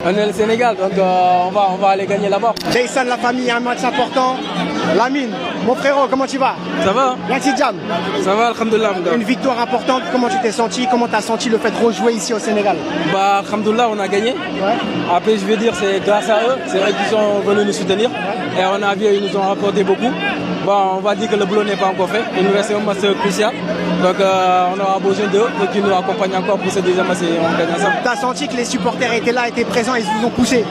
On est le Sénégal, donc on va aller gagner là-bas. Jason, la famille, un match important. Lamine, mon frérot, comment tu vas? Ça va? Merci Jam. Ça va, alhamdoulilah, mon gars. Une victoire importante, comment tu t'es senti? Comment tu as senti le fait de rejouer ici au Sénégal? Bah, alhamdoulilah, on a gagné. Ouais. Après, je veux dire, c'est grâce à eux. C'est eux qui sont venus nous soutenir. Et on a vu, ils nous ont rapporté beaucoup. Bon, on va dire que le boulot n'est pas encore fait. Il nous reste un match crucial. Donc, on aura besoin d'eux pour qu'ils nous accompagnent encore pour ce deuxième match et on gagne ensemble. Tu as senti que les supporters étaient là, étaient présents, ils vous ont poussé?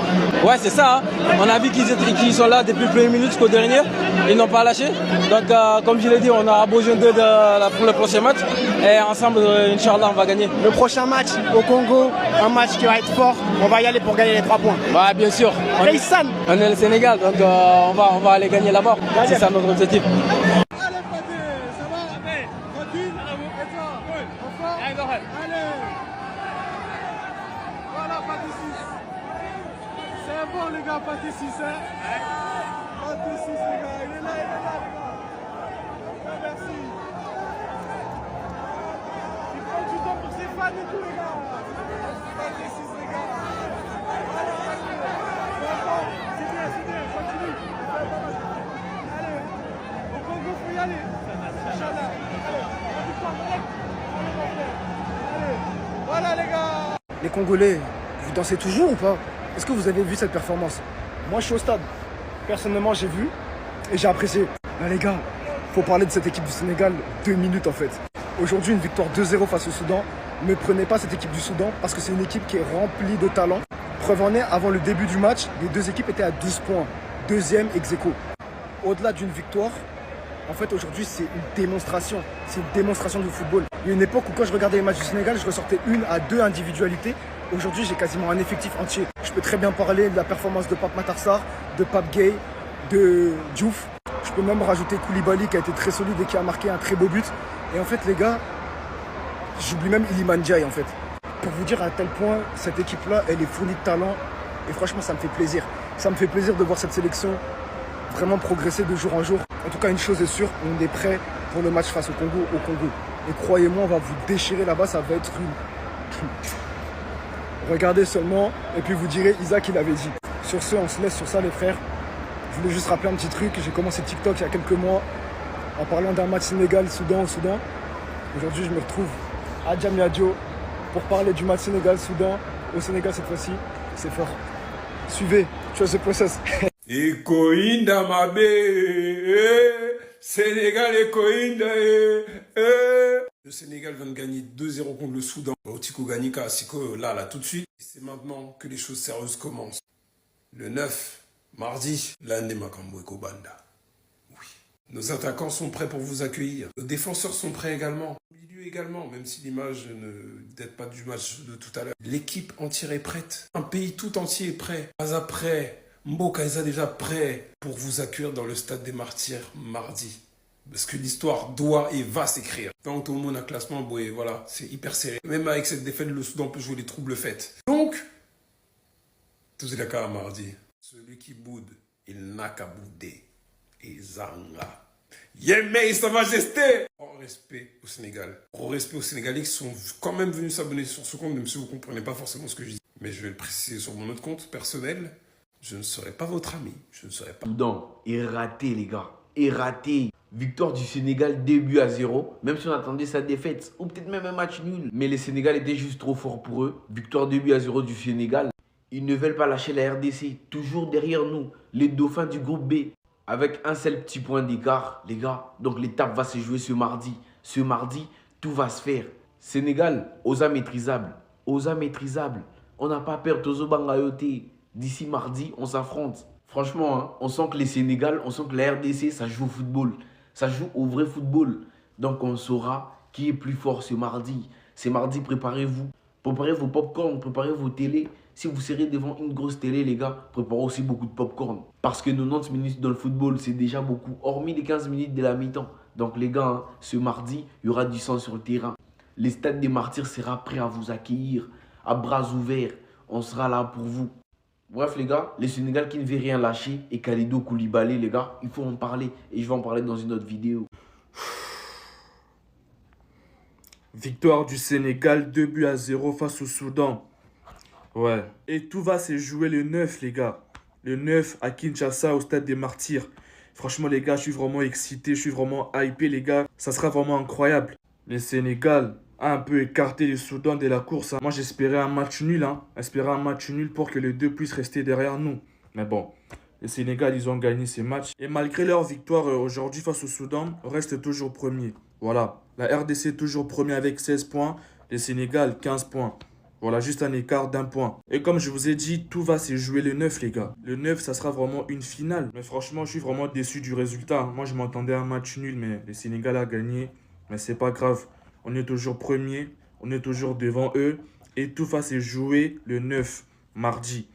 Ouais, c'est ça. Hein. On a vu qu'ils sont là depuis les premières minutes jusqu'au dernier. Ils n'ont pas lâché. Donc, comme je l'ai dit, on aura besoin d'eux pour le prochain match. Et ensemble, Inch'Allah, on va gagner. Le prochain match au Congo, un match qui va être fort. On va y aller pour gagner les 3 points. Ouais, bien sûr. On est le Sénégal, donc on va aller gagner là-bas. C'est ça notre objectif. Bon les gars, pas de 6, hein. Pas de 6 les gars, il est là les gars. Merci. Il prend du temps pour ses fans et tout les gars. Pas de 6 les gars. C'est bien, continue. Allez, au Congo, faut y aller. Inch'Allah. Allez, voilà les gars. Les Congolais, vous dansez toujours ou pas? Est-ce que vous avez vu cette performance? Moi, je suis au stade. Personnellement, j'ai vu et j'ai apprécié. Là, les gars, faut parler de cette équipe du Sénégal 2 minutes en fait. Aujourd'hui, une victoire 2-0 face au Soudan. Ne prenez pas cette équipe du Soudan parce que c'est une équipe qui est remplie de talent. Preuve en est, avant le début du match, les deux équipes étaient à 12 points. Deuxième ex aequo. Au-delà d'une victoire, en fait, aujourd'hui, c'est une démonstration. C'est une démonstration du football. Il y a une époque où quand je regardais les matchs du Sénégal, je ressortais 1 à 2 individualités. Aujourd'hui, j'ai quasiment un effectif entier. Je peux très bien parler de la performance de Pape Matar Sarr, de Pape Gueye, de Diouf. Je peux même rajouter Koulibaly qui a été très solide et qui a marqué un très beau but. Et en fait, les gars, j'oublie même Iliman Ndiaye en fait. Pour vous dire à quel point cette équipe-là, elle est fournie de talent. Et franchement, ça me fait plaisir. Ça me fait plaisir de voir cette sélection vraiment progresser de jour en jour. En tout cas, une chose est sûre, on est prêt pour le match face au Congo. Et croyez-moi, on va vous déchirer là-bas, ça va être une... Regardez seulement, et puis vous direz, Isaac, il avait dit. Sur ce, on se laisse sur ça, les frères. Je voulais juste rappeler un petit truc. J'ai commencé TikTok il y a quelques mois en parlant d'un match Sénégal-Soudan au Soudan. Aujourd'hui, je me retrouve à Diamniadio pour parler du match Sénégal-Soudan. Au Sénégal, cette fois-ci, c'est fort. Suivez, trust the process. Ekoinda mabe, Sénégal Ekoinda, Le Sénégal vient de gagner 2-0 contre le Soudan. Otiko Ganika, Asiko, là, tout de suite. C'est maintenant que les choses sérieuses commencent. Le 9, mardi, l'année Makambo et Kobanda. Oui. Nos attaquants sont prêts pour vous accueillir. Nos défenseurs sont prêts également. Le milieu également, même si l'image ne date pas du match de tout à l'heure. L'équipe entière est prête. Un pays tout entier est prêt. Pas après. Mboka est déjà prêt pour vous accueillir dans le stade des Martyrs mardi. Parce que l'histoire doit et va s'écrire. Tant que tout le monde a un classement, bon, voilà, c'est hyper serré. Même avec cette défaite, le Soudan peut jouer les troubles faites. Donc, tout est d'accord mardi. Celui qui boude, il n'a qu'à bouder. Et Zanga. Yémé, Sa Majesté! Gros respect au Sénégal. Gros respect aux Sénégalais qui sont quand même venus s'abonner sur ce compte, même si vous ne comprenez pas forcément ce que je dis. Mais je vais le préciser sur mon autre compte personnel. Je ne serai pas votre ami. Je ne serai pas... Soudan est raté, les gars. Est raté. Victoire du Sénégal, 2-0. Même si on attendait sa défaite. Ou peut-être même un match nul. Mais les Sénégal étaient juste trop forts pour eux. Victoire 2-0 du Sénégal. Ils ne veulent pas lâcher la RDC. Toujours derrière nous. Les dauphins du groupe B. Avec un seul petit point d'écart, les gars. Donc l'étape va se jouer ce mardi. Ce mardi, tout va se faire. Sénégal, Osa maîtrisable. Osa maîtrisable. On n'a pas peur. Tozo Bangayote. D'ici mardi, on s'affronte. Franchement, hein, on sent que les Sénégal, on sent que la RDC, ça joue au football. Ça joue au vrai football. Donc on saura qui est plus fort ce mardi. Ce mardi, préparez-vous. Préparez vos pop-corn, préparez vos télés. Si vous serez devant une grosse télé, les gars, préparez aussi beaucoup de pop-corn. Parce que 90 minutes dans le football, c'est déjà beaucoup. Hormis les 15 minutes de la mi-temps. Donc les gars, hein, ce mardi, il y aura du sang sur le terrain. Le stade des Martyrs sera prêt à vous accueillir. À bras ouverts. On sera là pour vous. Bref les gars, le Sénégal qui ne veut rien lâcher et Kalidou Koulibaly les gars, il faut en parler et je vais en parler dans une autre vidéo. Victoire du Sénégal 2-0 face au Soudan. Ouais. Et tout va se jouer le 9, les gars. Le 9 à Kinshasa, au stade des Martyrs. Franchement, les gars, je suis vraiment excité, je suis vraiment hypé, les gars. Ça sera vraiment incroyable. Le Sénégal a un peu écarté le Soudan de la course, hein. Moi, j'espérais un match nul, hein. J'espérais un match nul pour que les deux puissent rester derrière nous. Mais bon, le Sénégal, ils ont gagné ces matchs. Et malgré leur victoire aujourd'hui face au Soudan, reste toujours premier. Voilà. La RDC toujours premier avec 16 points. Le Sénégal, 15 points. Voilà, juste un écart d'1 point. Et comme je vous ai dit, tout va se jouer le 9, les gars. Le 9, ça sera vraiment une finale. Mais franchement, je suis vraiment déçu du résultat. Moi, je m'attendais à un match nul, mais le Sénégal a gagné. Mais c'est pas grave. On est toujours premier. On est toujours devant eux. Et tout va se jouer le 9, mardi,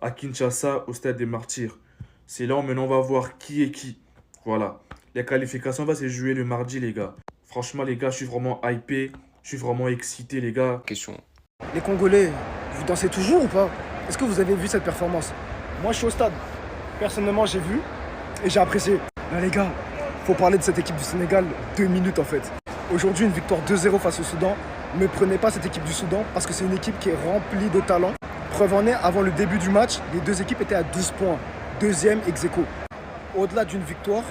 à Kinshasa, au stade des Martyrs. C'est là où maintenant on va voir qui est qui. Voilà. La qualification va se jouer le mardi, les gars. Franchement, les gars, je suis vraiment hypé. Je suis vraiment excité, les gars. Question. Les Congolais, vous dansez toujours ou pas? Est-ce que vous avez vu cette performance? Moi, je suis au stade. Personnellement, j'ai vu et j'ai apprécié. Là, les gars, faut parler de cette équipe du Sénégal 2 minutes en fait. Aujourd'hui, une victoire 2-0 face au Soudan. Ne prenez pas cette équipe du Soudan parce que c'est une équipe qui est remplie de talent. Preuve en est, avant le début du match, les deux équipes étaient à 12 points. Deuxième ex aequo. Au-delà d'une victoire,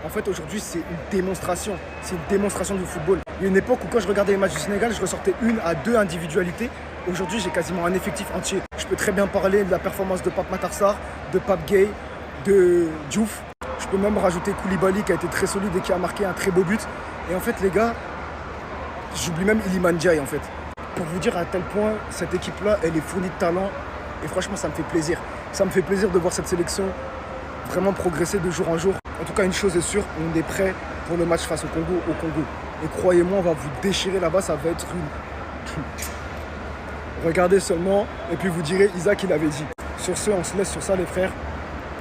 en fait, aujourd'hui, c'est une démonstration. C'est une démonstration du football. Il y a une époque où quand je regardais les matchs du Sénégal, je ressortais 1 à 2 individualités. Aujourd'hui, j'ai quasiment un effectif entier. Je peux très bien parler de la performance de Pape Matar Sarr, de Pape Gueye, de Diouf. Je peux même rajouter Koulibaly qui a été très solide et qui a marqué un très beau but. Et en fait, les gars, j'oublie même Iliman Ndiaye en fait. Pour vous dire à tel point, cette équipe-là, elle est fournie de talent. Et franchement, ça me fait plaisir. Ça me fait plaisir de voir cette sélection vraiment progresser de jour en jour. En tout cas, une chose est sûre, on est prêt pour le match face au Congo. Et croyez-moi, on va vous déchirer là-bas, ça va être une... Regardez seulement, et puis vous direz, Isaac, il avait dit. Sur ce, on se laisse sur ça, les frères.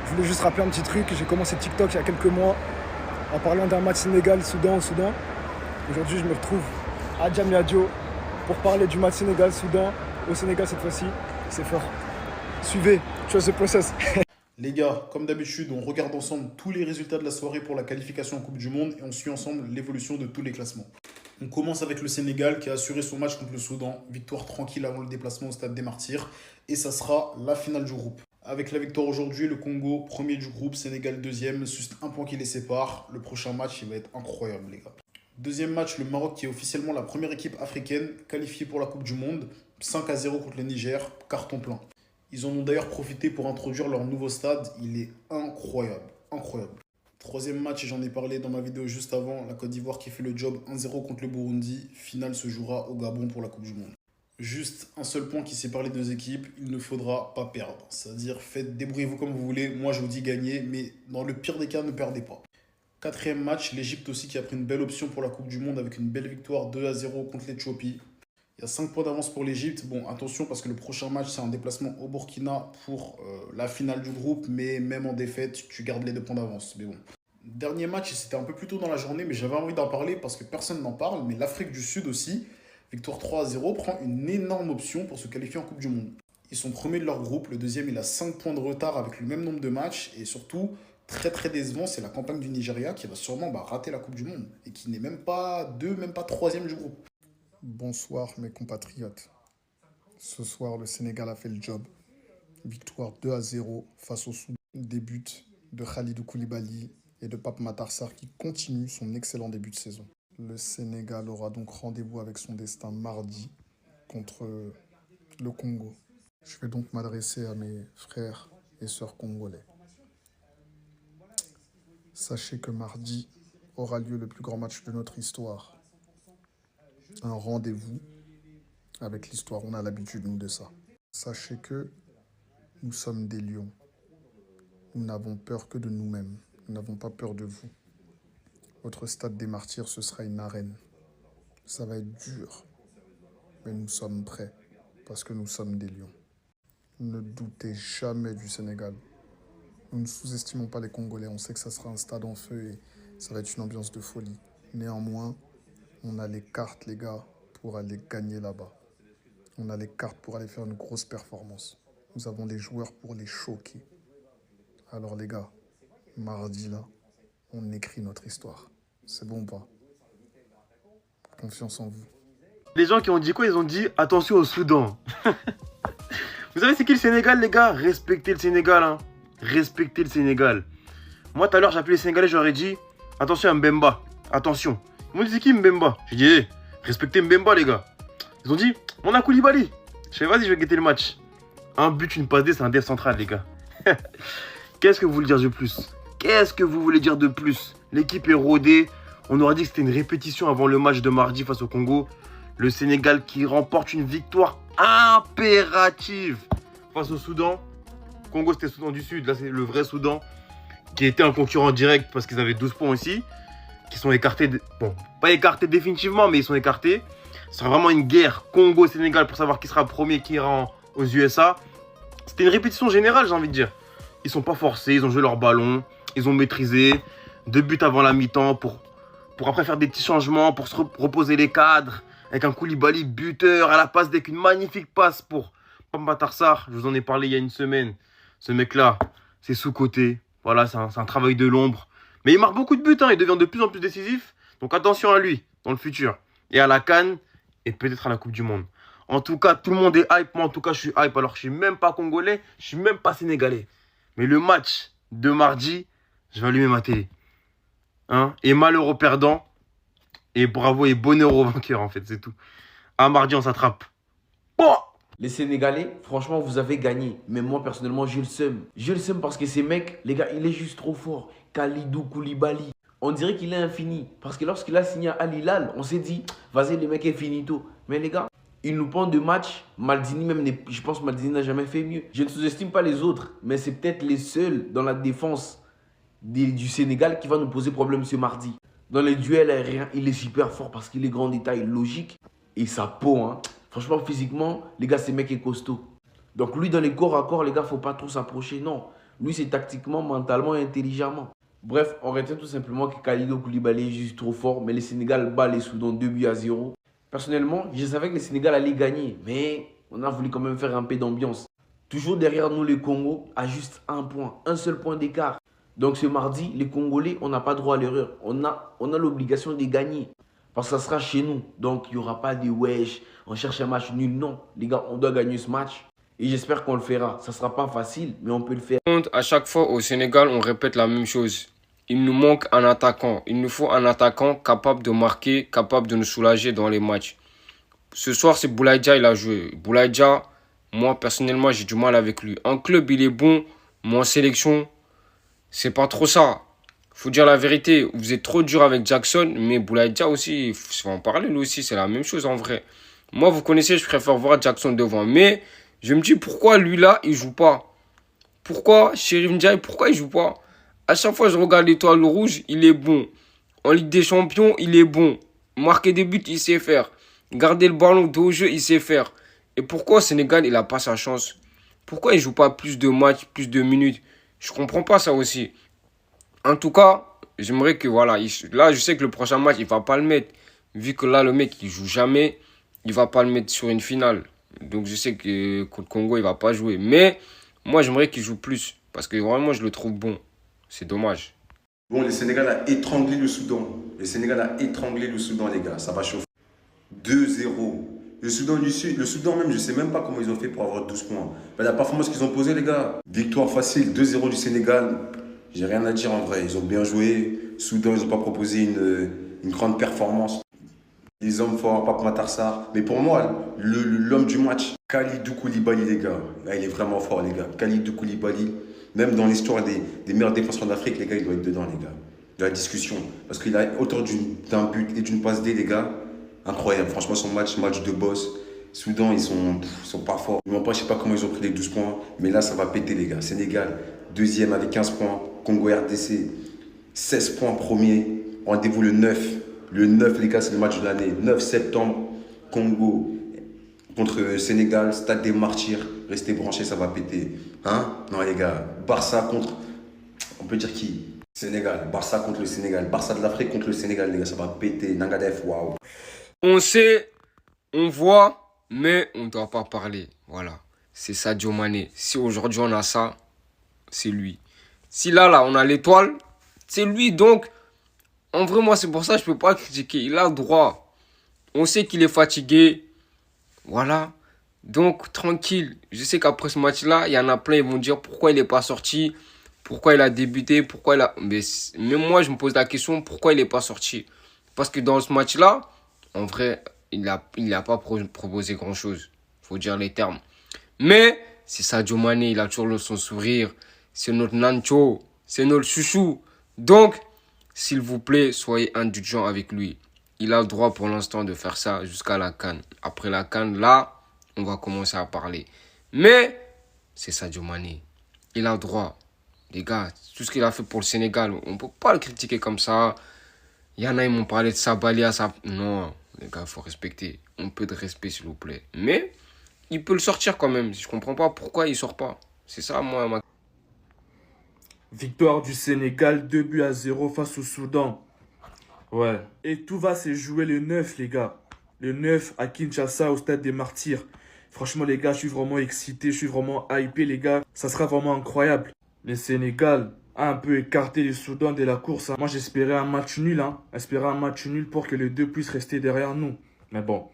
Je voulais juste rappeler un petit truc. J'ai commencé TikTok il y a quelques mois en parlant d'un match Sénégal-Soudan au Soudan. Aujourd'hui, je me retrouve à Diamniadio pour parler du match Sénégal-Soudan. Au Sénégal cette fois-ci, c'est fort. Suivez, trust the process. Les gars, comme d'habitude, on regarde ensemble tous les résultats de la soirée pour la qualification en Coupe du Monde et on suit ensemble l'évolution de tous les classements. On commence avec le Sénégal qui a assuré son match contre le Soudan. Victoire tranquille avant le déplacement au stade des Martyrs. Et ça sera la finale du groupe. Avec la victoire aujourd'hui, le Congo, premier du groupe, Sénégal deuxième, juste un point qui les sépare. Le prochain match, il va être incroyable, les gars. Deuxième match, le Maroc qui est officiellement la première équipe africaine qualifiée pour la Coupe du Monde. 5-0 contre le Niger, carton plein. Ils en ont d'ailleurs profité pour introduire leur nouveau stade. Il est incroyable, incroyable. Troisième match, et j'en ai parlé dans ma vidéo juste avant, la Côte d'Ivoire qui fait le job 1-0 contre le Burundi. Finale se jouera au Gabon pour la Coupe du Monde. Juste un seul point qui sépare les deux équipes, il ne faudra pas perdre. C'est-à-dire, débrouillez-vous comme vous voulez. Moi, je vous dis gagner, mais dans le pire des cas, ne perdez pas. Quatrième match, l'Égypte aussi qui a pris une belle option pour la Coupe du Monde avec une belle victoire 2-0 contre l'Éthiopie. Il y a 5 points d'avance pour l'Égypte. Bon, attention parce que le prochain match, c'est un déplacement au Burkina pour la finale du groupe. Mais même en défaite, tu gardes les 2 points d'avance. Mais bon. Dernier match, c'était un peu plus tôt dans la journée, mais j'avais envie d'en parler parce que personne n'en parle. Mais l'Afrique du Sud aussi, victoire 3-0, prend une énorme option pour se qualifier en Coupe du Monde. Ils sont premiers de leur groupe. Le deuxième, il a 5 points de retard avec le même nombre de matchs. Et surtout, très très décevant, c'est la campagne du Nigeria qui va sûrement rater la Coupe du Monde. Et qui n'est même pas même pas troisième du groupe. Bonsoir mes compatriotes. Ce soir, le Sénégal a fait le job. Victoire 2-0 face au Soudan. Des buts de Khalidou Koulibaly et de Pape Matar Sarr qui continue son excellent début de saison. Le Sénégal aura donc rendez-vous avec son destin mardi contre le Congo. Je vais donc m'adresser à mes frères et sœurs congolais. Sachez que mardi aura lieu le plus grand match de notre histoire. Un rendez-vous avec l'histoire. On a l'habitude, nous, de ça. Sachez que nous sommes des lions. Nous n'avons peur que de nous-mêmes. Nous n'avons pas peur de vous. Votre stade des Martyrs, ce sera une arène. Ça va être dur. Mais nous sommes prêts parce que nous sommes des lions. Ne doutez jamais du Sénégal. Nous ne sous-estimons pas les Congolais. On sait que ça sera un stade en feu et ça va être une ambiance de folie. Néanmoins, on a les cartes, les gars, pour aller gagner là-bas. On a les cartes pour aller faire une grosse performance. Nous avons les joueurs pour les choquer. Alors les gars, mardi là, on écrit notre histoire. C'est bon ou pas? Confiance en vous. Les gens qui ont dit quoi? Ils ont dit attention au Soudan. Vous savez c'est qui le Sénégal, les gars? Respectez le Sénégal, hein. Respectez le Sénégal. Moi, tout à l'heure, j'ai appelé les Sénégalais, j'aurais dit, attention à Mbemba, attention. Ils m'ont dit, c'est qui Mbemba? J'ai dit, hey, respectez Mbemba, les gars. Ils ont dit, on a Koulibaly. Je fais, vas-y, je vais guetter le match. Un but, une passe D, c'est un dev central, les gars. Qu'est-ce que vous voulez dire de plus? Qu'est-ce que vous voulez dire de plus? L'équipe est rodée. On aurait dit que c'était une répétition avant le match de mardi face au Congo. Le Sénégal qui remporte une victoire impérative face au Soudan. Congo, c'était Soudan du Sud. Là, c'est le vrai Soudan qui était un concurrent direct parce qu'ils avaient 12 points aussi. Qui sont écartés. Bon, pas écartés définitivement, mais ils sont écartés. Ce sera vraiment une guerre Congo-Sénégal pour savoir qui sera premier, qui ira aux USA. C'était une répétition générale, j'ai envie de dire. Ils sont pas forcés, ils ont joué leur ballon. Ils ont maîtrisé. 2 buts avant la mi-temps pour après faire des petits changements, pour se reposer les cadres. Avec un Koulibaly buteur à la passe avec une magnifique passe pour Pape Sarr. Je vous en ai parlé il y a une semaine. Ce mec-là, c'est sous-coté. Voilà, c'est un travail de l'ombre. Mais il marque beaucoup de buts, hein. Il devient de plus en plus décisif. Donc attention à lui dans le futur. Et à la CAN et peut-être à la Coupe du Monde. En tout cas, tout le monde est hype. Moi, en tout cas, je suis hype. Alors, je ne suis même pas congolais. Je ne suis même pas sénégalais. Mais le match de mardi, je vais allumer ma télé. Hein? Et malheureux perdant. Et bravo et bonheur au vainqueur, en fait. C'est tout. À mardi, on s'attrape. Bon! Les Sénégalais, franchement, vous avez gagné. Mais moi, personnellement, j'ai le seum. J'ai le seum parce que ces mecs, les gars, il est juste trop fort. Kalidou Koulibaly. On dirait qu'il est infini. Parce que lorsqu'il a signé à Al Hilal, on s'est dit, vas-y, le mec est finito. Mais les gars, il nous prend de matchs. Maldini, même, je pense que Maldini n'a jamais fait mieux. Je ne sous-estime pas les autres, mais c'est peut-être les seuls dans la défense du Sénégal qui va nous poser problème ce mardi. Dans les duels aériens, il est super fort parce qu'il est grand détail logique. Et sa peau, hein. Franchement, physiquement, les gars, ce mec est costaud. Donc lui, dans les corps à corps, les gars, faut pas trop s'approcher. Non. Lui, c'est tactiquement, mentalement et intelligemment. Bref, on retient tout simplement que Kalidou Koulibaly est juste trop fort. Mais le Sénégal bat les Soudan 2-0. Personnellement, je savais que le Sénégal allait gagner. Mais on a voulu quand même faire un peu d'ambiance. Toujours derrière nous, le Congo a juste un point. Un seul point d'écart. Donc ce mardi, les Congolais, on n'a pas droit à l'erreur. On a l'obligation de gagner. Parce que ça sera chez nous. Donc il n'y aura pas de wesh. On cherche un match nul. Non, les gars, on doit gagner ce match. Et j'espère qu'on le fera. Ça ne sera pas facile, mais on peut le faire. À chaque fois au Sénégal, on répète la même chose. Il nous manque un attaquant. Il nous faut un attaquant capable de marquer, capable de nous soulager dans les matchs. Ce soir, c'est Boulaye Dia, il a joué. Boulaye Dia, moi, personnellement, j'ai du mal avec lui. En club, il est bon, mais en sélection, c'est pas trop ça. Faut dire la vérité. Vous êtes trop dur avec Jackson, mais Boulaye Dia aussi, il faut en parler, lui aussi, c'est la même chose en vrai. Moi, vous connaissez, je préfère voir Jackson devant. Mais je me dis, pourquoi lui là, il joue pas? Pourquoi Chérif Ndiaye, pourquoi il joue pas? À chaque fois, je regarde l'Étoile Rouge, il est bon. En Ligue des Champions, il est bon. Marquer des buts, il sait faire. Garder le ballon dos au jeu, il sait faire. Et pourquoi au Sénégal, il n'a pas sa chance? Pourquoi il ne joue pas plus de matchs, plus de minutes? Je ne comprends pas ça aussi. En tout cas, j'aimerais que, voilà, là, je sais que le prochain match, il ne va pas le mettre. Vu que là, le mec, il ne joue jamais, il ne va pas le mettre sur une finale. Donc, je sais que contre Congo, il ne va pas jouer. Mais moi, j'aimerais qu'il joue plus. Parce que vraiment, je le trouve bon. C'est dommage. Bon, le Sénégal a étranglé le Soudan. Le Sénégal a étranglé le Soudan, les gars. Ça va chauffer. 2-0. Le Soudan du Sud, le Soudan même, je ne sais même pas comment ils ont fait pour avoir 12 points. Ben, la performance qu'ils ont posée, les gars. Victoire facile, 2-0 du Sénégal. J'ai rien à dire en vrai. Ils ont bien joué. Soudan, ils n'ont pas proposé une grande performance. Les hommes forts, Pape Sarr. Mais pour moi, l'homme du match, Kalidou Koulibaly, les gars. Là, il est vraiment fort, les gars. Kalidou Koulibaly. Même dans l'histoire des meilleurs défenseurs d'Afrique, les gars, il doit être dedans, les gars. De la discussion. Parce qu'il a autant d'un but et d'une passe D, les gars. Incroyable. Franchement, son match de boss. Soudan, ils sont pas forts. Je ne sais pas comment ils ont pris les 12 points. Mais là, ça va péter, les gars. Sénégal, deuxième avec 15 points. Congo RDC, 16 points premier. Rendez-vous le 9. Le 9, les gars, c'est le match de l'année. 9 septembre, Congo contre Sénégal, Stade des Martyrs. Restez branchés, ça va péter. Hein? Non, les gars. Barça contre... On peut dire qui? Sénégal. Barça contre le Sénégal. Barça de l'Afrique contre le Sénégal, les gars. Ça va péter. Nangadef, waouh. On sait, on voit, mais on ne doit pas parler. Voilà. C'est Sadio Mané. Si aujourd'hui on a ça, c'est lui. Si là, on a l'étoile, c'est lui. Donc, en vrai, moi, c'est pour ça que je ne peux pas critiquer. Il a le droit. On sait qu'il est fatigué. Voilà. Donc, tranquille. Je sais qu'après ce match-là, il y en a plein, ils vont dire pourquoi il n'est pas sorti, pourquoi il a débuté, pourquoi il a... Mais même moi, je me pose la question, pourquoi il n'est pas sorti? Parce que dans ce match-là, en vrai, il n'a pas proposé grand-chose. Il faut dire les termes. Mais c'est Sadio Mané, il a toujours son sourire. C'est notre Nancho, c'est notre chouchou. Donc, s'il vous plaît, soyez indulgents avec lui. Il a le droit pour l'instant de faire ça jusqu'à la CAN. Après la CAN, là, on va commencer à parler. Mais c'est Sadio Mané. Il a le droit. Les gars, tout ce qu'il a fait pour le Sénégal, on ne peut pas le critiquer comme ça. Il y en a, ils m'ont parlé de Sabaly à sa... Non, les gars, il faut respecter. Un peu de respect, s'il vous plaît. Mais il peut le sortir quand même. Je ne comprends pas pourquoi il ne sort pas. C'est ça, moi, ma... Victoire du Sénégal, 2-0 face au Soudan. Ouais. Et tout va se jouer le 9, les gars. Le 9 à Kinshasa, au stade des Martyrs. Franchement, les gars, je suis vraiment excité. Je suis vraiment hypé, les gars. Ça sera vraiment incroyable. Le Sénégal a un peu écarté le Soudan de la course. Moi, j'espérais un match nul. J'espérais un match nul pour que les deux puissent rester derrière nous. Mais bon,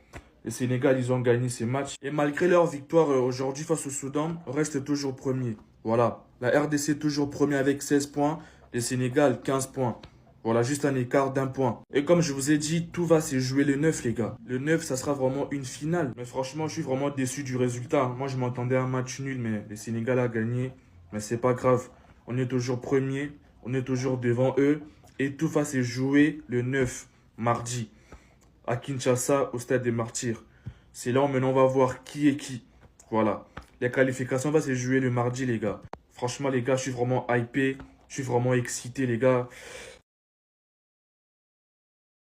le Sénégal, ils ont gagné ces matchs. Et malgré leur victoire aujourd'hui face au Soudan, reste toujours premier. Voilà. La RDC toujours premier avec 16 points. Le Sénégal, 15 points. Voilà, juste un écart d'1 point. Et comme je vous ai dit, tout va se jouer le 9, les gars. Le 9, ça sera vraiment une finale. Mais franchement, je suis vraiment déçu du résultat. Moi, je m'attendais à un match nul, mais le Sénégal a gagné. Mais c'est pas grave. On est toujours premier. On est toujours devant eux. Et tout va se jouer le 9, mardi, à Kinshasa, au stade des Martyrs. C'est là où maintenant on va voir qui est qui. Voilà. La qualification va se jouer le mardi, les gars. Franchement, les gars, je suis vraiment hypé. Je suis vraiment excité, les gars.